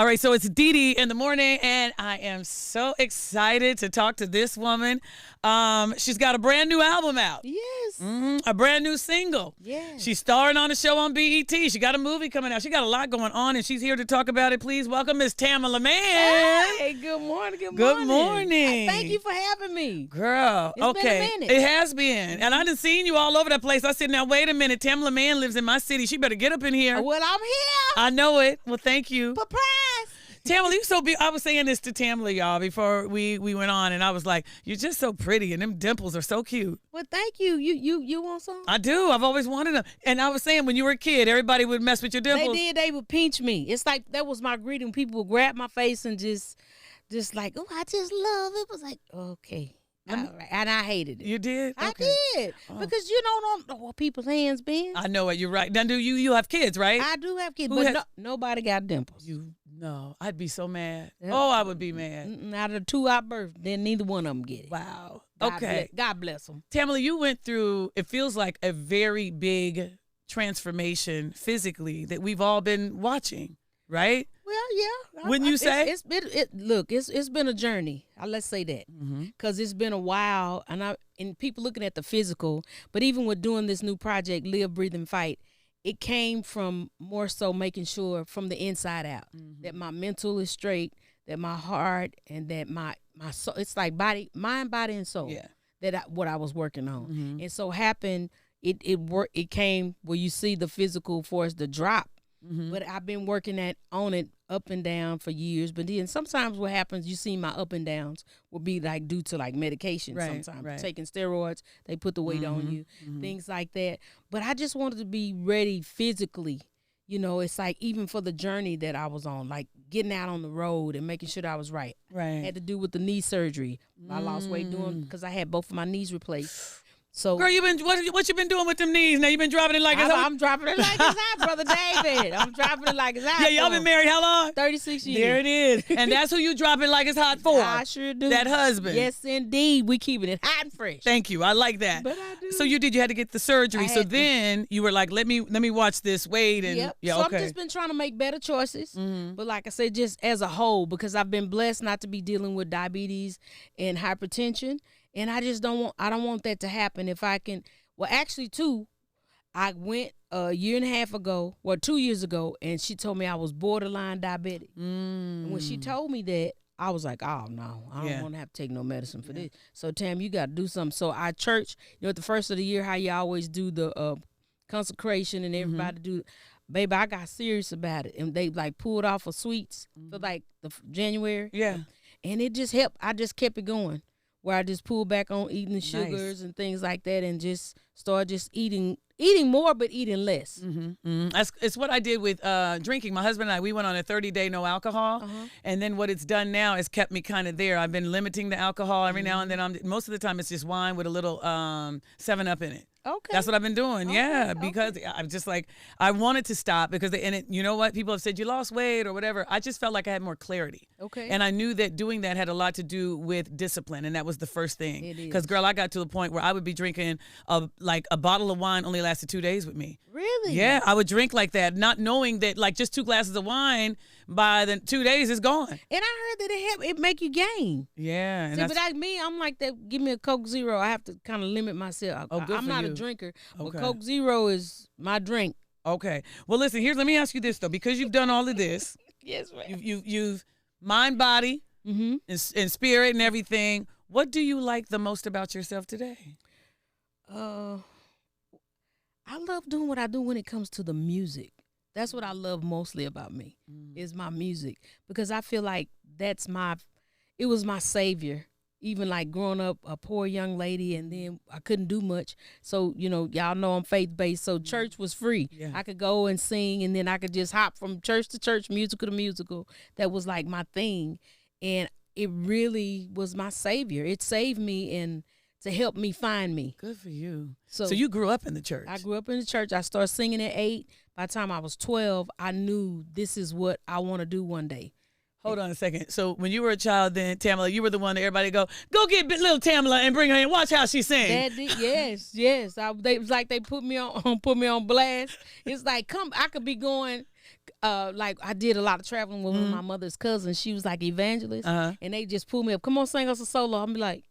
All right, so it's DeDe in the morning, and I am so excited to talk to this woman. She's got a brand new album out. Yes. A brand new single. Yes. She's starring on a show on BET. She got a movie coming out. She got a lot going on, and she's here to talk about it. Please welcome Miss Tamala Mann. Hey, good morning. Good morning. Thank you for having me. Girl, It's okay. been a minute. It has been. And I done seen you all over that place. I said, now, wait a minute. Tamala Mann lives in my city. She better get up in here. Well, I'm here. I know it. Well, thank you. Surprise. Tamala, you so I was saying this to Tamala, y'all, before we went on, and I was like, you're just so pretty, and them dimples are so cute. Well, thank you. You want some? I do. I've always wanted them. And I was saying, when you were a kid, everybody would mess with your dimples. They did. They would pinch me. It's like that was my greeting. People would grab my face and just like, oh, I just love it. It was like, okay. All right. And I hated it. You did? I Okay. did. Because you don't know what people's hands been. I know it. You're right. Now, do you have kids, right? I do have kids, Who but has- nobody got dimples. No, I'd be so mad. Yep. Oh, I would be mad. Out of the two I birthed, then neither one of them get it. Wow. God Okay. God bless them. Tamala, you went through, it feels like a very big transformation physically that we've all been watching, right? Well, yeah. Wouldn't you say? It's been a journey. Let's say that, because it's been a while, and people looking at the physical, but even with doing this new project, Live, Breathe, and Fight, it came from more so making sure from the inside out that my mental is straight, that my heart, and that my soul, it's like mind, body, and soul. Yeah. What I was working on, and so happened. It came where you see the physical for us to drop. But I've been working on it up and down for years. But then sometimes what happens, you see my up and downs will be like due to like medication. Right, sometimes right. taking steroids, they put the weight on you, things like that. But I just wanted to be ready physically. You know, it's like even for the journey that I was on, like getting out on the road and making sure that I was right. Right. Had to do with the knee surgery. I lost weight because I had both of my knees replaced. So, Girl, what you been doing with them knees? Now you been dropping it like it's hot? I'm dropping it like it's hot, Brother David. I'm dropping it like it's hot. Yeah, y'all been married how long? 36 years. There it is. And that's who you dropping like it's hot for. I sure do. That husband. Yes, indeed. We keeping it hot and fresh. Thank you. I like that. But I do. So you had to get the surgery. I So had to. then you were like, let me watch this, wait, and Yep. yeah, So okay. I've just been trying to make better choices. But like I said, just as a whole, because I've been blessed not to be dealing with diabetes and hypertension. And I just don't want that to happen if I can. Well, actually, I went a year and a half ago, 2 years ago, and she told me I was borderline diabetic. And when she told me that, I was like, oh, no, I don't want to have to take no medicine for this. So, Tam, you got to do something. So, our church, at the first of the year, how you always do the consecration and everybody do, baby, I got serious about it. And they, like, pulled off of sweets for, like, January. Yeah. And it just helped. I just kept it going, where I just pulled back on eating the sugars and things like that, and just started just eating more but eating less. It's what I did with drinking. My husband and I, we went on a 30-day no alcohol, and then what it's done now is kept me kind of there. I've been limiting the alcohol every now and then. Most of the time it's just wine with a little 7-Up in it. Okay. That's what I've been doing. Yeah, because I'm just like, I wanted to stop because you know what? People have said you lost weight or whatever. I just felt like I had more clarity. Okay. And I knew that doing that had a lot to do with discipline, and that was the first thing. It is. Because, girl, I got to the point where I would be drinking a bottle of wine only lasted 2 days with me. Really? Yeah, I would drink like that, not knowing that like just 2 glasses of wine by the 2 days is gone. And I heard that it make you gain. Yeah. And See, but I'm like that. Give me a Coke Zero. I have to kind of limit myself. Oh, good I'm for not you. a drinker, Okay. but Coke Zero is my drink. Okay. Well, listen, let me ask you this, though, because you've done all of this. Yes, ma'am. You've mind, body, and spirit and everything. What do you like the most about yourself today? I love doing what I do when it comes to the music. That's what I love mostly about me, is my music. Because I feel like it was my savior. Even like growing up a poor young lady, and then I couldn't do much. So, y'all know I'm faith-based, so church was free. Yeah. I could go and sing, and then I could just hop from church to church, musical to musical. That was like my thing. And it really was my savior. It saved me and to help me find me. Good for you. So you grew up in the church. I grew up in the church. I started singing at 8. By the time I was 12, I knew this is what I want to do one day. Hold on a second. So when you were a child, then Tamala, you were the one that everybody go get little Tamala and bring her in. Watch how she sings. Yes. It was like they put me on blast. It's like I could be going like I did a lot of traveling with one of my mother's cousins. She was like evangelist, and they just pulled me up. Come on, sing us a solo. I'm be like,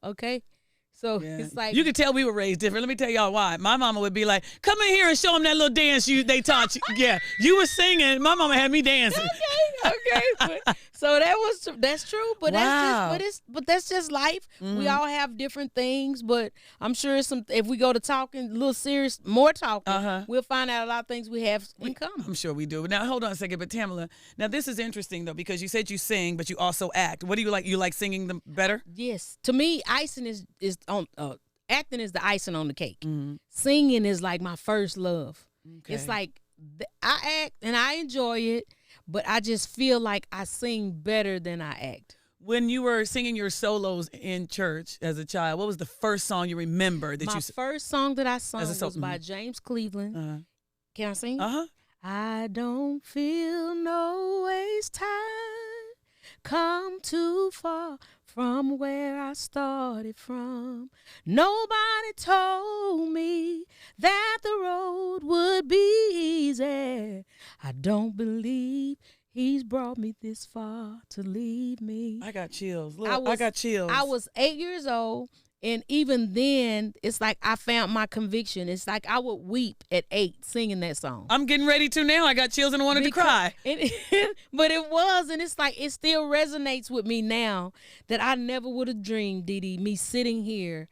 okay. So it's like you could tell we were raised different. Let me tell y'all why. My mama would be like, "Come in here and show them that little dance they taught you." Yeah, you were singing. My mama had me dancing. Okay. So that's true. But that's just life. We all have different things. But I'm sure if we go to talking a little serious, more talking, we'll find out a lot of things we have in common. I'm sure we do. Now hold on a second. But Tamala, now this is interesting though because you said you sing, but you also act. What do you like? You like singing them better? Yes. To me, icing is on acting is the icing on the cake. Singing is like my first love. Okay. It's like I act and I enjoy it, but I just feel like I sing better than I act. When you were singing your solos in church as a child, what was the first song you remember that my first song that I sung was by James Cleveland. Can I sing? I don't feel no waste time, come too far from where I started from. Nobody told me that the road would be easy. I don't believe he's brought me this far to leave me. I got chills. Look, I got chills. I was 8 years old, and even then, it's like I found my conviction. It's like I would weep at 8 singing that song. I'm getting ready to now. I got chills and I wanted to cry. But it was, and it's like it still resonates with me now that I never would have dreamed, DeDe, me sitting here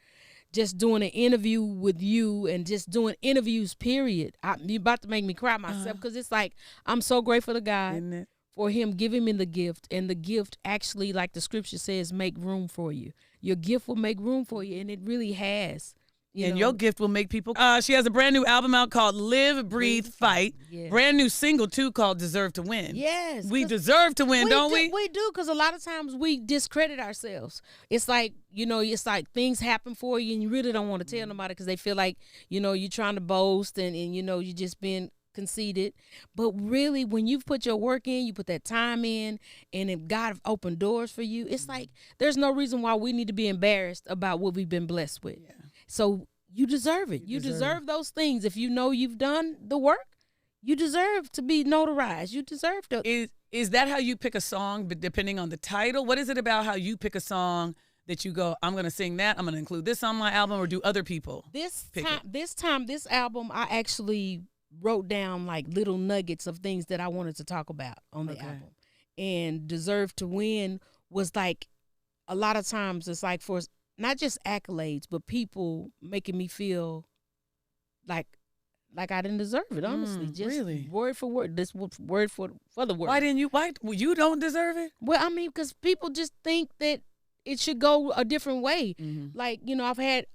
just doing an interview with you and just doing interviews, period. You're about to make me cry myself because it's like I'm so grateful to God for him giving me the gift. And the gift actually, like the scripture says, make room for you. Your gift will make room for you, and it really has. Your gift will make people. She has a brand new album out called Live, Breathe, Fight. Yes. Brand new single, too, called Deserve to Win. Yes. We deserve to win, don't we? We do, because a lot of times we discredit ourselves. It's like, it's like things happen for you, and you really don't want to tell nobody because they feel like, you're trying to boast and you just being conceited. But really, when you've put your work in, you put that time in, and if God opened doors for you, it's like there's no reason why we need to be embarrassed about what we've been blessed with. Yeah. So you deserve it. You deserve those things. If you know you've done the work, you deserve to be notarized. You deserve to. Is that how you pick a song, but depending on the title? What is it about how you pick a song that you go, I'm going to sing that, I'm going to include this on my album, or do other people this album, I actually wrote down like little nuggets of things that I wanted to talk about on the album. And Deserve to Win was like, a lot of times it's like for not just accolades, but people making me feel like I didn't deserve it, honestly. Just really? Word for word. This word for the word. Why you don't deserve it? Well, I mean, because people just think that it should go a different way. Like, I've had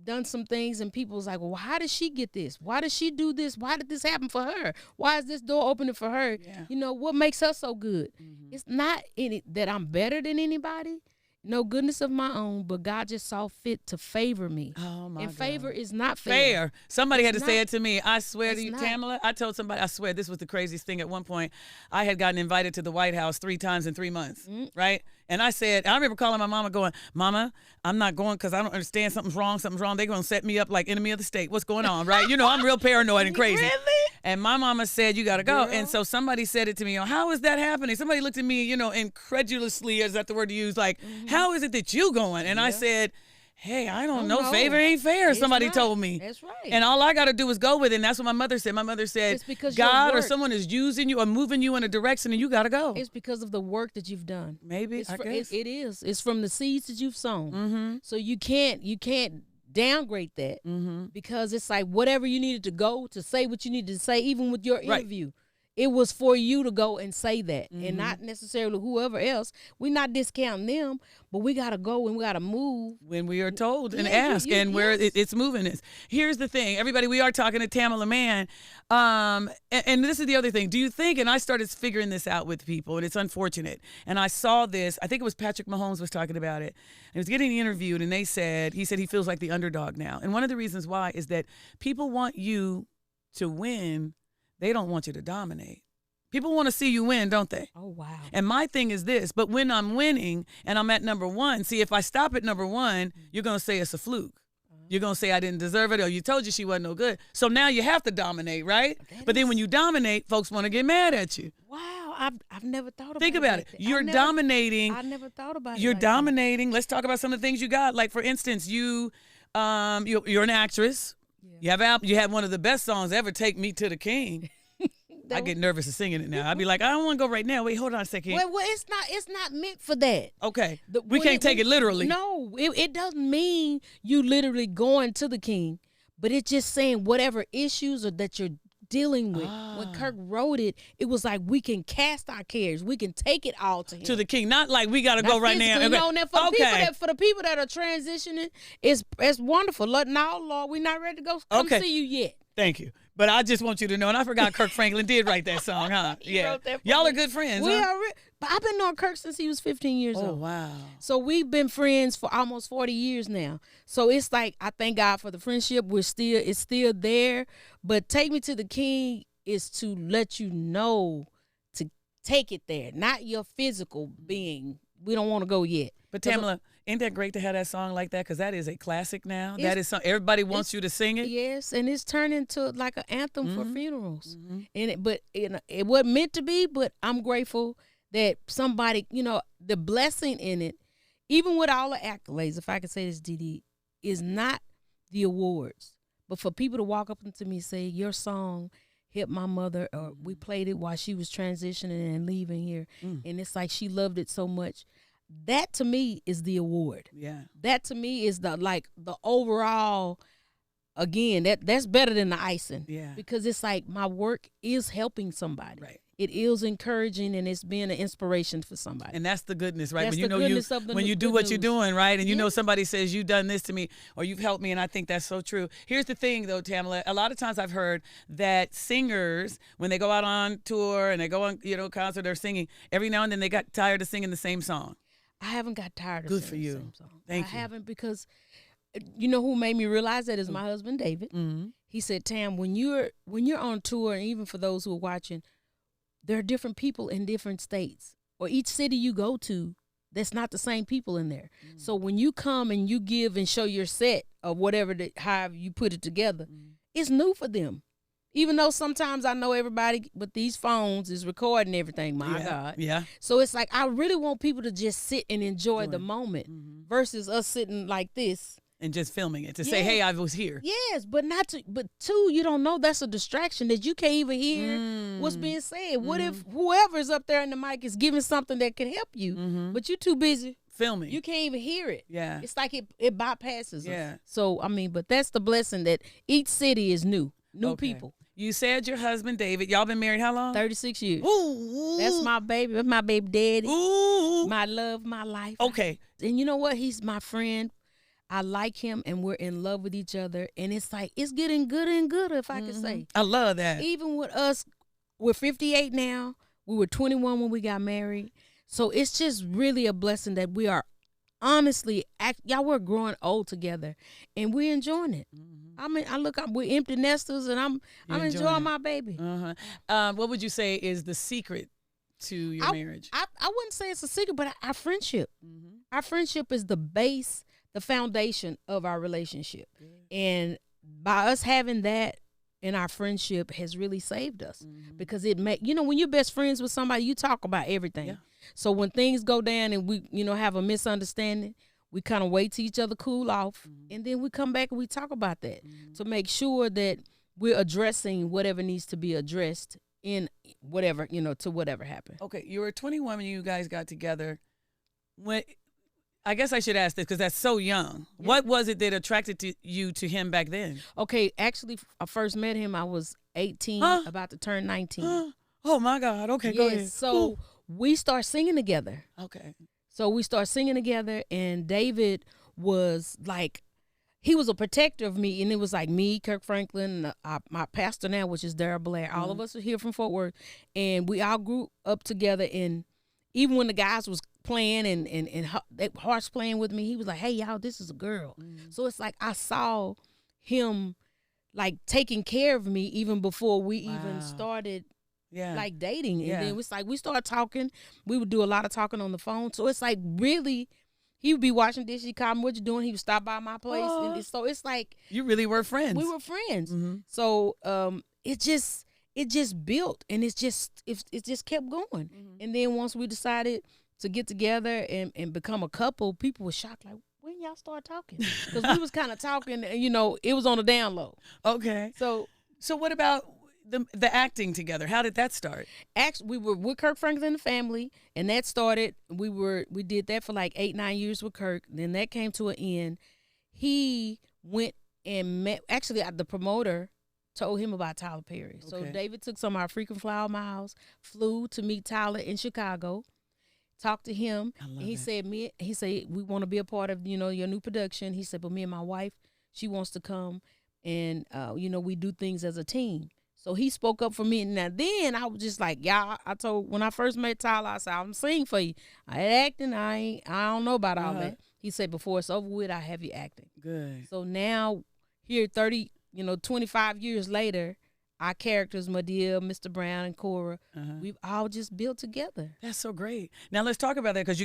done some things and people's like, well, how did she get this? Why did she do this? Why did this happen for her? Why is this door opening for her? Yeah. What makes her so good? It's not that I'm better than anybody. No goodness of my own, but God just saw fit to favor me. Oh, my God. And favor is not fair. Somebody had to say it to me. I swear to you, Tamala, I told somebody, I swear this was the craziest thing. At one point, I had gotten invited to the White House 3 times in 3 months, right? And I remember calling my mama going, Mama, I'm not going because I don't understand. Something's wrong. They're going to set me up like enemy of the state. What's going on, right? I'm real paranoid and crazy. Really? And my mama said, you got to go. Girl. And so somebody said it to me, how is that happening? Somebody looked at me, incredulously, is that the word to use? Like, how is it that you going? And I said, hey, I don't know. Favor ain't fair. Somebody told me. That's right. And all I got to do is go with it. And that's what my mother said. My mother said, it's because God or someone is using you or moving you in a direction and you got to go. It's because of the work that you've done. Maybe, I guess. It is. It's from the seeds that you've sown. So you can't downgrade that because it's like whatever you needed to go to say what you needed to say, even with your interview. It was for you to go and say that and not necessarily whoever else. We're not discounting them, but we got to go and we got to move. When we are told and ask and where it's moving is. Here's the thing. Everybody, we are talking to Tamala Mann. And this is the other thing. Do you think, and I started figuring this out with people, and it's unfortunate, and I saw this, I think it was Patrick Mahomes was talking about it, and he was getting interviewed, and he said he feels like the underdog now. And one of the reasons why is that people want you to win. They don't want you to dominate. People want to see you win, don't they? Oh, wow. And my thing is this, but when I'm winning and I'm at number 1, see, if I stop at number 1, you're going to say it's a fluke. you're going to say I didn't deserve it, or you told you she wasn't no good. So now you have to dominate, right? But then when you dominate, folks want to get mad at you. Wow, I've never thought about it. Think about it. You're dominating. I never thought about it. You're like dominating. Let's talk about some of the things you got. Like, for instance, you're an actress. Yeah. You have one of the best songs ever, "Take Me to the King." I get nervous of singing it now. I'd be like, I don't want to go right now. Wait, hold on a second. Well, it's not meant for that. Okay. We can't take it literally. No, it doesn't mean you literally going to the king, but it's just saying whatever issues or that you're dealing with. When Kirk wrote it, it was like we can cast our cares. We can take it all to him. To the king. Not like we got to go right now. No, for the people that are transitioning, it's wonderful. No, Lord, we're not ready to go come see you yet. Thank you. But I just want you to know, and I forgot Kirk Franklin did write that song, huh? Yeah. Y'all are good friends, But I've been knowing Kirk since he was 15 years old. Oh, wow. So we've been friends for almost 40 years now. So it's like, I thank God for the friendship. It's still there. But Take Me to the King is to let you know to take it there, not your physical being. We don't want to go yet. But Tamala, ain't that great to have that song like that? Because that is a classic now. That is something everybody wants you to sing it. Yes, and it's turned into like an anthem for funerals. And it wasn't meant to be, but I'm grateful that somebody, the blessing in it, even with all the accolades, if I could say this, DeDe, is not the awards, but for people to walk up to me and say, your song hit my mother, or we played it while she was transitioning and leaving here, and it's like she loved it so much. That to me is the award. Yeah. That to me is the overall. Again, that's better than the icing. Yeah. Because it's like my work is helping somebody. Right. It is encouraging, and it's being an inspiration for somebody. And that's the goodness, right? That's when you do what you're doing, right? And you know somebody says, you've done this to me, or you've helped me, and I think that's so true. Here's the thing, though, Tamala. A lot of times I've heard that singers, when they go out on tour and they go on, concert, they're singing, every now and then they got tired of singing the same song. I haven't got tired of Good singing for you. the same song. Thank you. I haven't, because you know who made me realize that is my husband, David. Mm-hmm. He said, Tam, when you're on tour, and even for those who are watching, there are different people in different states, or each city you go to, that's not the same people in there. Mm-hmm. So when you come and you give and show your set of whatever, however you put it together, it's new for them. Even though sometimes I know everybody with these phones is recording everything, my God. Yeah. So it's like, I really want people to just sit and enjoy the moment versus us sitting like this. And just filming it to say, hey, I was here. Yes, but two, you don't know that's a distraction that you can't even hear what's being said. What if whoever's up there in the mic is giving something that can help you, but you're too busy filming. You can't even hear it. Yeah. It's like it bypasses us. So, but that's the blessing that each city is new people. You said your husband, David, y'all been married how long? 36 years. Ooh. That's my baby. That's my baby daddy. Ooh. My love, my life. Okay. And you know what? He's my friend. I like him, and we're in love with each other. And it's like, it's getting gooder and gooder, if I could say. I love that. Even with us, we're 58 now. We were 21 when we got married. So it's just really a blessing that we are honestly, we're growing old together, and we're enjoying it. I mean, we're empty nesters, and I'm enjoying my baby. What would you say is the secret to your marriage? I wouldn't say it's a secret, but our friendship. Our friendship is the base, the foundation of our relationship. And by us having that in our friendship has really saved us, because when you're best friends with somebody, you talk about everything. Yeah. So when things go down and we, have a misunderstanding, we kind of wait till each other cool off, and then we come back and we talk about that to make sure that we're addressing whatever needs to be addressed in whatever, to whatever happened. Okay, you were 21 when you guys got together. I guess I should ask this because that's so young. Yeah. What was it that attracted you to him back then? Okay, actually, I first met him, I was 18, about to turn 19. Oh, my God. Okay, go ahead. So we start singing together. Okay. So we start singing together, and David was like, he was a protector of me, and it was like me, Kirk Franklin, my pastor now, which is Darryl Blair. All of us are here from Fort Worth, and we all grew up together. And even when the guys was playing and Harsh playing with me, he was like, hey, y'all, this is a girl. So it's like I saw him like taking care of me even before we even started like dating. And then it's like we started talking. We would do a lot of talking on the phone. So it's like really he would be washing dishes. He called me, "What you doing?" He would stop by my place, and so it's like you really were friends. we were friends. Mm-hmm. So it just built, and it just kept going. Mm-hmm. And then once we decided to get together and become a couple, people were shocked, like, when y'all start talking? Because we was kind of talking, and it was on the down low. Okay. So what about the acting together? How did that start? Actually, we were with Kirk Franklin and the Family, and that started. We did that for like 8-9 years with Kirk. Then that came to an end. He went and met. Actually, the promoter told him about Tyler Perry. So Okay. David took some of our frequent flyer miles, flew to meet Tyler in Chicago, talked to him, I love and he it. said, we want to be a part of your new production. He said, but me and my wife, she wants to come, and we do things as a team. So he spoke up for me. Now then I was just like, y'all, when I first met Tyler, I said, I'm singing for you. I had acting, I don't know about all that. He said, before it's over with, I have you acting. Good. So now here 25 years later, our characters, Madea, Mr. Brown, and Cora, we've all just built together. That's so great. Now let's talk about that, because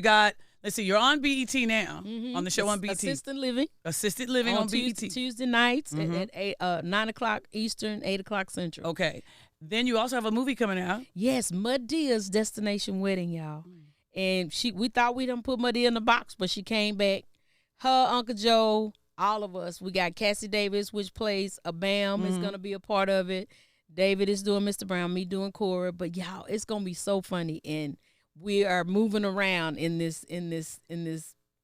let's see, you're on BET now, on the show on BET. Assisted Living on BET. Tuesday nights at 9 o'clock Eastern, 8 o'clock Central. Okay. Then you also have a movie coming out. Yes, Madea's Destination Wedding, y'all. And we thought we done put Madea in the box, but she came back. Her, Uncle Joe, all of us. We got Cassie Davis, which plays a Bam, is going to be a part of it. David is doing Mr. Brown, me doing Cora. But y'all, it's going to be so funny. And we are moving around in this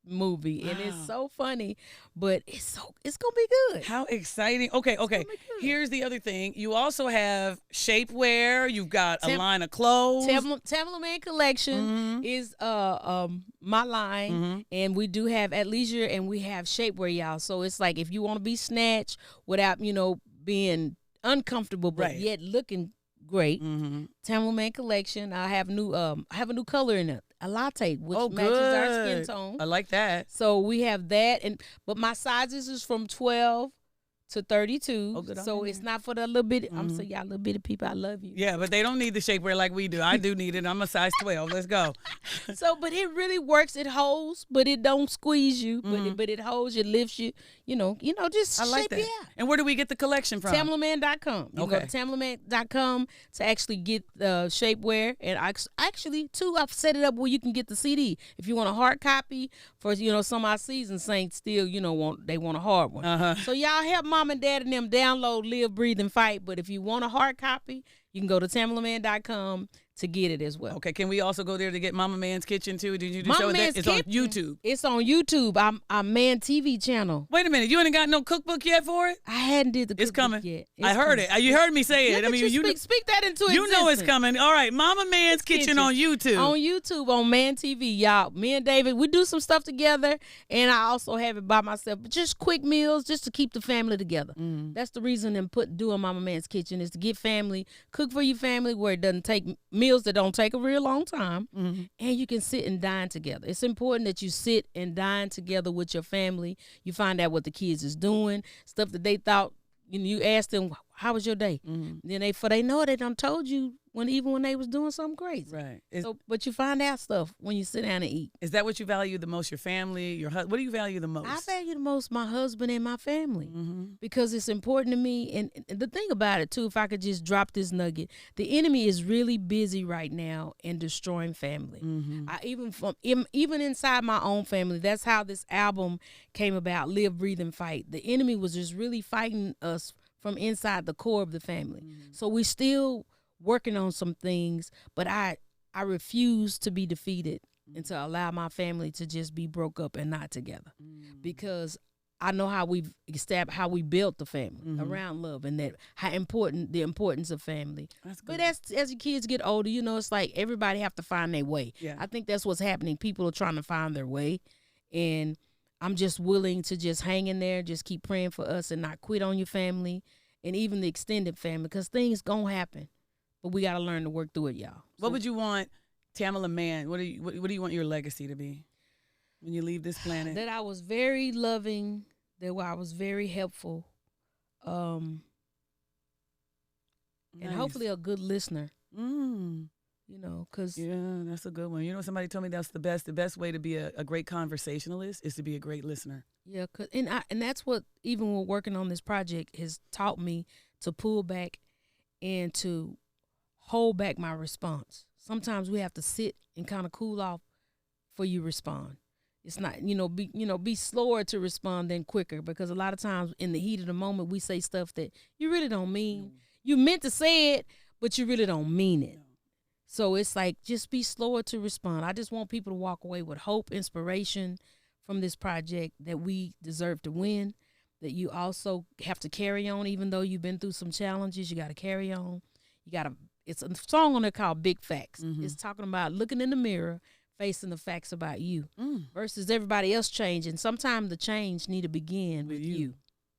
movie. Wow. And it's so funny, but it's going to be good. How exciting. Okay. Here's the other thing. You also have shapewear. You've got a line of clothes. Tamala Mann Collection is my line, and we do have athleisure, and we have shapewear, y'all. So it's like, if you want to be snatched without, being uncomfortable, but yet looking great. Tamala Mann Collection. I have a new color in it, a latte, which matches our skin tone. I like that. So we have that, but my sizes is from 12 to 32. So it's not for the little bit. I'm saying, y'all little bitty people, I love you. Yeah, but they don't need the shapewear like we do. I do need it. I'm a size 12. Let's go. But it really works. It holds, but it don't squeeze you. But it holds you, lifts you. Just I like shape that. you out. And where do we get the collection from? TamalaMann.com. You go to TamalaMann.com to actually get the shapewear. And actually, too, I've set it up where you can get the CD. If you want a hard copy for, some of our season saints still, they want a hard one. So y'all help mom and dad and them download Live, Breathe, and Fight. But if you want a hard copy, you can go to TamalaMann.com to get it as well. Okay, can we also go there to get Mama Man's Kitchen too? Did you do Mama show Man's that? It's Kitchen, on YouTube. It's on YouTube. I'm Man TV channel. Wait a minute, you ain't got no cookbook yet for it? I hadn't did the cookbook It's coming. yet. I heard it. You heard me say it. Look, you speak that into existence. You know it's coming. All right, Mama Man's Kitchen on YouTube. On YouTube, on Man TV, y'all. Me and David, we do some stuff together, and I also have it by myself. But just quick meals, just to keep the family together. That's the reason in doing Mama Man's Kitchen, is to get family, cook for your family, where it doesn't take meals that don't take a real long time, and you can sit and dine together. It's important that you sit and dine together with your family. You find out what the kids is doing, stuff that they thought. You ask them, how was your day? Then they know it, they done told you even when they was doing something crazy. Right. But you find out stuff when you sit down and eat. Is that what you value the most? Your family, your husband? What do you value the most? I value the most my husband and my family, because it's important to me. And the thing about it too, if I could just drop this nugget, the enemy is really busy right now in destroying family. Even inside my own family, that's how this album came about. Live, Breathe, and Fight. The enemy was just really fighting us from inside the core of the family. So we still working on some things, but I refuse to be defeated and to allow my family to just be broke up and not together, because I know how we've established, how we built the family around love, and that the importance of family. But as your kids get older, it's like everybody have to find their way. Yeah. I think that's what's happening. People are trying to find their way, and I'm just willing to just hang in there, just keep praying for us and not quit on your family and even the extended family, because things gonna happen. But we got to learn to work through it, y'all. What would you want, Tamala Mann? What do you want your legacy to be when you leave this planet? That I was very loving, that I was very helpful, and Nice. hopefully a good listener. Because Yeah, that's a good one. You know, somebody told me that's the best way to be a great conversationalist is to be a great listener. yeah, and that's what even when working on this project has taught me to pull back and to hold back my response. Sometimes we have to sit and kind of cool off before you respond. It's not, be slower to respond than quicker, because a lot of times in the heat of the moment we say stuff that you really don't mean. You meant to say it, but you really don't mean it. So it's like, just be slower to respond. I just want people to walk away with hope, inspiration from this project, that we deserve to win, that you also have to carry on. Even though you've been through some challenges, you got to carry on. It's a song on there called Big Facts. Mm-hmm. It's talking about looking in the mirror, facing the facts about you versus everybody else changing. Sometimes the change need to begin with you.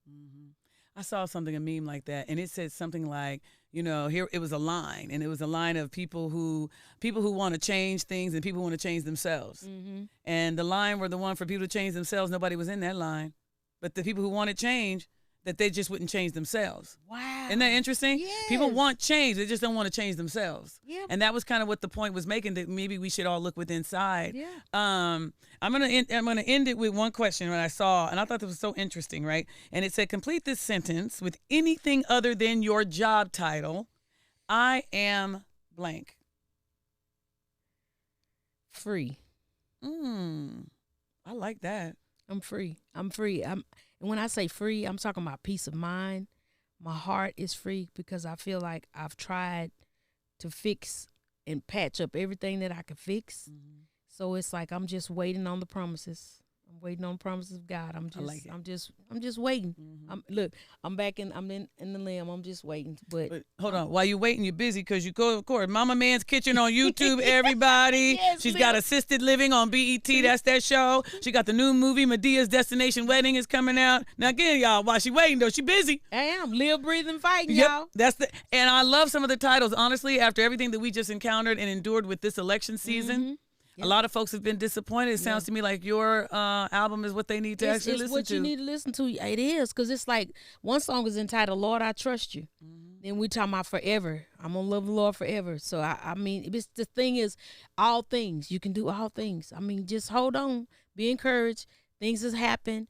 Mm-hmm. I saw a meme like that, and it said something like, here it was a line, and it was a line of people who want to change things and people who want to change themselves. Mm-hmm. And the line were the one for people to change themselves. Nobody was in that line, but the people who wanted change, that they just wouldn't change themselves. Wow. Isn't that interesting? Yes. People want change. They just don't want to change themselves. Yep. And that was kind of what the point was making, that maybe we should all look within inside. Yeah. I'm gonna end it with one question that I saw, and I thought this was so interesting, right? And it said, complete this sentence with anything other than your job title. I am blank. Free. I like that. I'm free. And when I say free, I'm talking about peace of mind. My heart is free because I feel like I've tried to fix and patch up everything that I could fix. Mm-hmm. So it's like I'm just waiting on the promises. I'm waiting on the promises of God. I'm just waiting. Mm-hmm. I'm in the limb. I'm just waiting. But hold on, while you waiting, you're busy because you go record Mama Man's Kitchen on YouTube. Everybody, yes, she's got Assisted Living on BET. That's that show. She got the new movie Medea's Destination Wedding is coming out. Now again, y'all, while she waiting though, she busy. I am live, breathing, fighting, yep, y'all. And I love some of the titles. Honestly, after everything that we just encountered and endured with this election season. Mm-hmm. Yep. A lot of folks have been disappointed. It sounds to me like your album is what they need to actually listen to. It's what you need to listen to. It is, because it's like one song is entitled "Lord, I Trust You." Mm-hmm. Then we talking about forever. I'm gonna love the Lord forever. So I mean, the thing is, all things you can do, all things. I mean, just hold on, be encouraged. Things has happened.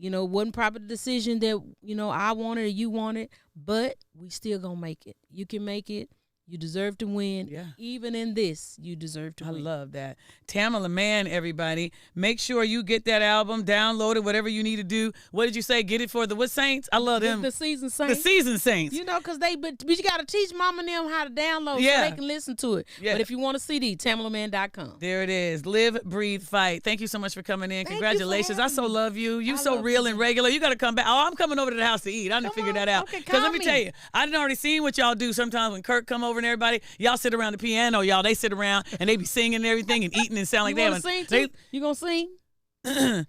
Wasn't probably the decision that I wanted or you wanted, but we still gonna make it. You can make it. You deserve to win. Yeah. Even in this, you deserve to win. I love that. Tamala Mann, everybody. Make sure you get that album, download it, whatever you need to do. What did you say? Get it for the what saints? I love them. The seasoned saints. The seasoned saints. Because but you got to teach mama and them how to download so they can listen to it. Yeah. But if you want a CD, tamalaman.com. There it is. Live, breathe, fight. Thank you so much for coming in. Congratulations. I so love you. You so real and regular. You got to come back. Oh, I'm coming over to the house to eat. I didn't figure that out. Because let me tell you, I done already seen what y'all do sometimes when Kirk come over and everybody. Y'all sit around the piano, y'all. They sit around and they be singing and everything and eating and sound like that. You gonna sing?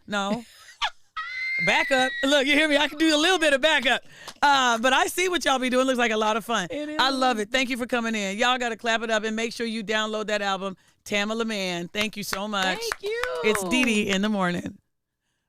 No. Back up. Look, you hear me? I can do a little bit of backup. But I see what y'all be doing. Looks like a lot of fun. I love it. Thank you for coming in. Y'all got to clap it up and make sure you download that album, Tamala Mann. Thank you so much. Thank you. It's DeDe in the morning.